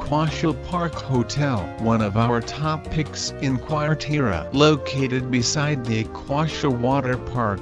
Aquashow Park Hotel, one of our top picks in Quarteira, located beside the Aquashow Water Park.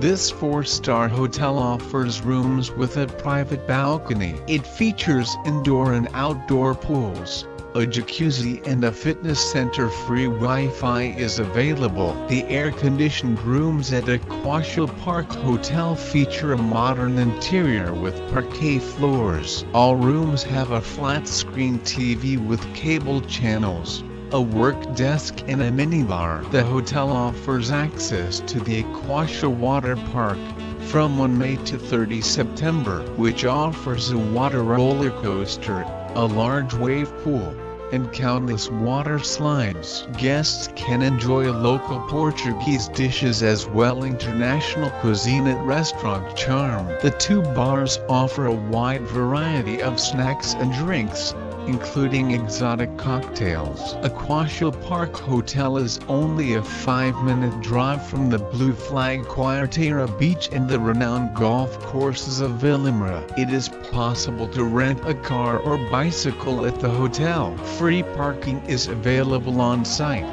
This 4-star hotel offers rooms with a private balcony. It features indoor and outdoor pools, a jacuzzi and a fitness center. Free Wi-Fi is available. The air-conditioned rooms at Aquashow Park Hotel feature a modern interior with parquet floors. All rooms have a flat-screen TV with cable channels, a work desk and a minibar. The hotel offers access to the Aquashow Water Park from 1 May to 30 September, which offers a water roller coaster, a large wave pool, and countless water slides. Guests can enjoy local Portuguese dishes as well as international cuisine at Restaurant Charm. The 2 bars offer a wide variety of snacks and drinks, including exotic cocktails. Aquashow Park Hotel is only a 5-minute drive from the Blue Flag Quarteira beach and the renowned golf courses of Villamra. It is possible to rent a car or bicycle at the hotel. Free parking is available on site.